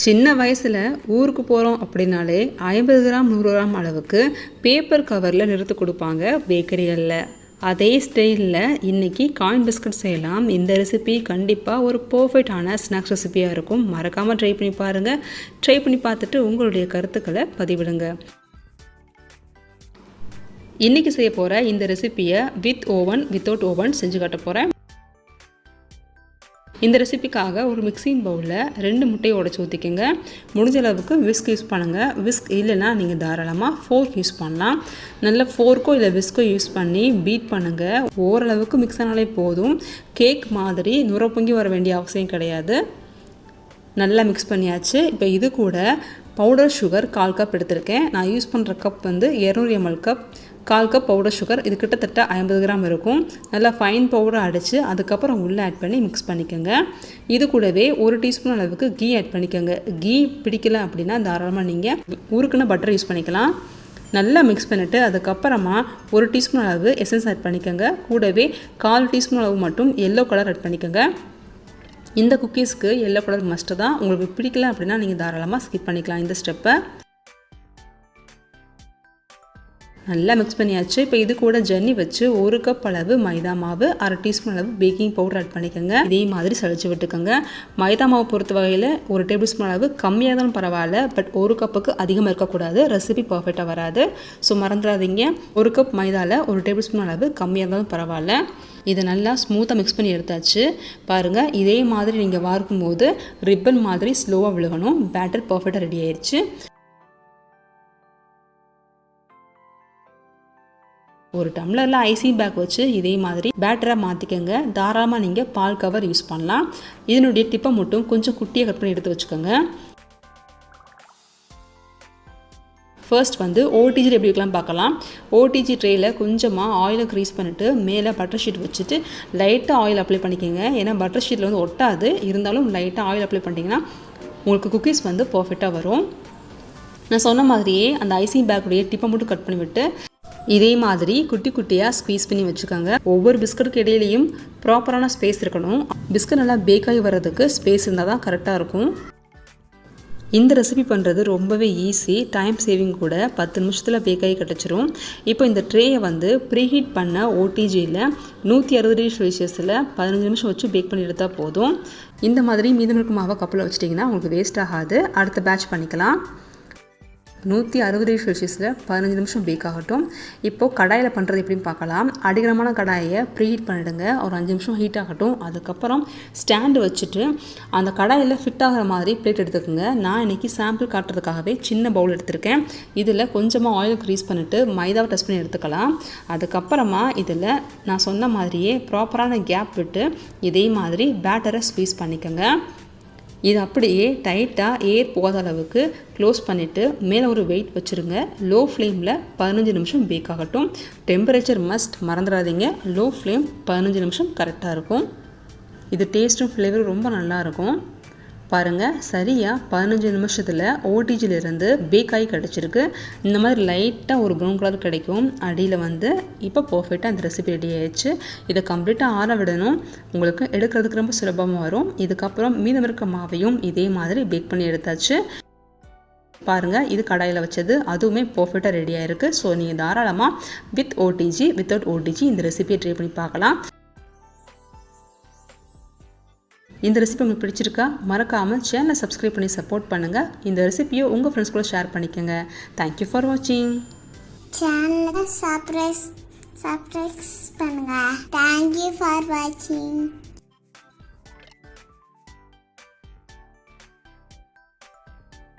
சின்ன வயசில் ஊருக்கு போகிறோம் அப்படின்னாலே 50 கிராம் 100 கிராம் அளவுக்கு பேப்பர் கவரில் நிறுத்து கொடுப்பாங்க பேக்கரிகளில். அதே ஸ்டைலில் இன்றைக்கி காயின் பிஸ்கட் செய்யலாம். இந்த ரெசிபி கண்டிப்பாக ஒரு பர்ஃபெக்டான ஸ்நாக்ஸ் ரெசிபியாக இருக்கும். மறக்காமல் ட்ரை பண்ணி பாருங்கள். ட்ரை பண்ணி பார்த்துட்டு உங்களுடைய கருத்துக்களை பதிவிடுங்க. இன்றைக்கி செய்ய போகிற இந்த ரெசிபியை வித் ஓவன் வித்தவுட் ஓவன் செஞ்சு காட்ட போகிறேன். இந்த ரெசிபிக்காக ஒரு மிக்சிங் பவுலில் 2 முட்டையை உடைச்சி ஊற்றிக்கோங்க. முடிஞ்ச அளவுக்கு விஸ்க் யூஸ் பண்ணுங்கள். விஸ்க் இல்லைன்னா நீங்கள் தாராளமாக ஃபோர்க் யூஸ் பண்ணலாம். நல்ல ஃபோர்க்கோ இல்லை விஸ்கோ யூஸ் பண்ணி பீட் பண்ணுங்கள். ஓரளவுக்கு மிக்ஸ் ஆனாலே போதும். கேக் மாதிரி நுர பொங்கி வர வேண்டிய அவசியம் கிடையாது. நல்லா மிக்ஸ் பண்ணியாச்சு. இப்போ இது கூட பவுடர் சுகர் 1/4 கப் எடுத்திருக்கேன். நான் யூஸ் பண்ணுற கப் வந்து 200 ml cup. 1/4 cup powder sugar. இது கிட்டத்தட்ட 50 கிராம் இருக்கும். நல்லா ஃபைன் பவுடர் அடித்து அதுக்கப்புறம் உள்ளே ஆட் பண்ணி மிக்ஸ் பண்ணிக்கோங்க. இது கூடவே 1 டீஸ்பூன் அளவுக்கு கீ ஆட் பண்ணிக்கோங்க. கீ பிடிக்கல அப்படின்னா தாராளமாக நீங்கள் உருக்குன பட்டர் யூஸ் பண்ணிக்கலாம். நல்லா மிக்ஸ் பண்ணிவிட்டு அதுக்கப்புறமா 1 டீஸ்பூன் அளவு எசன்ஸ் ஆட் பண்ணிக்கோங்க. கூடவே 1/4 டீஸ்பூன் அளவு மட்டும் எல்லோ கலர் ஆட் பண்ணிக்கோங்க. இந்த குக்கீஸ்க்கு எல்லோ கலர் மஸ்ட்டு தான். உங்களுக்கு பிடிக்கல அப்படின்னா நீங்கள் தாராளமாக ஸ்கிப் பண்ணிக்கலாம் இந்த ஸ்டெப்பை. நல்லா மிக்ஸ் பண்ணியாச்சு. இப்போ இது கூட ஜன்னி வச்சு 1 கப் அளவு மைதா மாவு, 1/2 டீஸ்பூன் அளவு பேக்கிங் பவுடர் ஆட் பண்ணிக்கோங்க. இதே மாதிரி சளிச்சு விட்டுக்கோங்க. மைதா மாவு பொறுத்த வகையில் 1 டேபிள் ஸ்பூன் அளவு கம்மியாக தான் பரவாயில்ல. பட் 1 கப்புக்கு அதிகமாக இருக்கக்கூடாது. ரெசிபி பர்ஃபெக்டாக வராது. ஸோ மறந்துடாதீங்க. 1 கப் மைதாவில் 1 டேபிள் ஸ்பூன் அளவு கம்மியாக இருந்தாலும் பரவாயில்ல. இதை நல்லா ஸ்மூத்தாக மிக்ஸ் பண்ணி எடுத்தாச்சு. பாருங்கள், இதே மாதிரி நீங்கள் வார்க்கும் போது ரிப்பன் மாதிரி ஸ்லோவாக விழுகணும். பேட்டர் பர்ஃபெக்டாக ரெடி ஆயிடுச்சு. ஒரு டம்ளரில் ஐசிங் பேக் வச்சு இதே மாதிரி பேட்டராக மாற்றிக்கோங்க. தாராளமாக நீங்கள் பால் கவர் யூஸ் பண்ணலாம். இதனுடைய டிப்பை மட்டும் கொஞ்சம் குட்டியாக கட் பண்ணி எடுத்து வச்சுக்கோங்க. ஃபர்ஸ்ட் வந்து ஓடிஜி எப்படி வைக்கலாம் பார்க்கலாம். ஓடிஜி ட்ரேயில் கொஞ்சமாக ஆயிலை க்ரீஸ் பண்ணிவிட்டு மேலே பட்டர் ஷீட் வச்சுட்டு லைட்டாக ஆயில் அப்ளை பண்ணிக்கோங்க. ஏன்னா பட்டர் ஷீட்டில் வந்து ஒட்டாது. இருந்தாலும் லைட்டாக ஆயில் அப்ளை பண்ணிட்டீங்கன்னா உங்களுக்கு குக்கீஸ் வந்து பர்ஃபெக்டாக வரும். நான் சொன்ன மாதிரியே அந்த ஐசிங் பேக்குடைய டிப்பை மட்டும் கட் பண்ணிவிட்டு இதே மாதிரி குட்டி குட்டியாக ஸ்குவீஸ் பண்ணி வச்சுக்கோங்க. ஒவ்வொரு பிஸ்கட்டுக்கு இடையிலையும் ப்ராப்பரான ஸ்பேஸ் இருக்கணும். பிஸ்கட் நல்லா பேக்காகி வர்றதுக்கு ஸ்பேஸ் இருந்தால் தான் கரெக்டாக இருக்கும். இந்த ரெசிபி பண்ணுறது ரொம்பவே ஈஸி, டைம் சேவிங் கூட. 10 நிமிஷத்தில் பேக்காகி கிடச்சிரும். இப்போ இந்த ட்ரேயை வந்து ப்ரீஹீட் பண்ண ஓடிஜியில் 160 டிகிரி செல்சியஸில் 15 நிமிஷம் வச்சு பேக் பண்ணி எடுத்தால் போதும். இந்த மாதிரி மீதம் இருக்கும் மாவை கப்பில் வச்சிட்டிங்கன்னா உங்களுக்கு வேஸ்ட் ஆகாது. அடுத்த பேட்ச் பண்ணிக்கலாம். 160 டிகிரி செல்சியஸில் 15 நிமிஷம் பேக் ஆகட்டும். இப்போது கடாயில் பண்ணுறது எப்படின்னு பார்க்கலாம். அடிகனமான கடாயை ப்ரீஹீட் பண்ணிவிடுங்க. ஒரு 5 நிமிஷம் ஹீட் ஆகட்டும். அதுக்கப்புறம் ஸ்டாண்டு வச்சுட்டு அந்த கடாயில் ஃபிட் ஆகிற மாதிரி பிளேட் எடுத்துக்கோங்க. நான் இன்றைக்கி சாம்பிள் காட்டுறதுக்காகவே சின்ன பவுல் எடுத்திருக்கேன். இதில் கொஞ்சமாக ஆயில் க்ரீஸ் பண்ணிவிட்டு மைதாவை டஸ்ட் பண்ணி எடுத்துக்கலாம். அதுக்கப்புறமா இதில் நான் சொன்ன மாதிரியே ப்ராப்பரான கேப் விட்டு இதே மாதிரி பேட்டரை ஸ்குவீஸ் பண்ணிக்கோங்க. இது அப்படியே டைட்டாக ஏர் போகாத அளவுக்கு க்ளோஸ் பண்ணிவிட்டு மேலே ஒரு வெயிட் வச்சுருங்க. லோ ஃப்ளேமில் 15 நிமிஷம் பேக் ஆகட்டும். டெம்பரேச்சர் மஸ்ட் மறந்துடாதீங்க. லோ ஃப்ளேம் 15 நிமிஷம் கரெக்டாக இருக்கும். இது டேஸ்ட்டும் ஃப்ளேவரும் ரொம்ப நல்லாயிருக்கும். பாருங்கள், சரியாக 15 நிமிஷத்தில் ஓடிஜிலிருந்து பேக் ஆகி கிடச்சிருக்கு. இந்த மாதிரி லைட்டாக ஒரு ப்ரௌன் கலர் கிடைக்கும் அடியில் வந்து. இப்போ பர்ஃபெக்டாக இந்த ரெசிபி ரெடி ஆயிடுச்சு. இதை கம்ப்ளீட்டாக ஆற விடணும். உங்களுக்கு எடுக்கிறதுக்கு ரொம்ப சுலபமாக வரும். இதுக்கப்புறம் மீதம் இருக்க மாவையும் இதே மாதிரி பேக் பண்ணி எடுத்தாச்சு. பாருங்கள், இது கடாயில் வச்சது அதுவுமே பர்ஃபெக்டாக ரெடி ஆகிருக்கு. ஸோ நீங்கள் தாராளமாக வித் ஓடிஜி வித்தவுட் ஓடிஜி இந்த ரெசிபியை ட்ரை பண்ணி பார்க்கலாம். இந்த ரெசிபி உங்களுக்கு பிடிச்சிருக்கா? மறக்காமல் சேனலை சப்ஸ்கிரைப் பண்ணி சப்போர்ட் பண்ணுங்கள். இந்த ரெசிபியை உங்கள் ஃப்ரெண்ட்ஸ் கூட ஷேர் பண்ணிக்கோங்க. தேங்க்யூ ஃபார் வாட்சிங். சேனலை சப்ஸ்கிரைப் பண்ணுங்கள். தேங்க்யூ ஃபார் வாட்சிங்.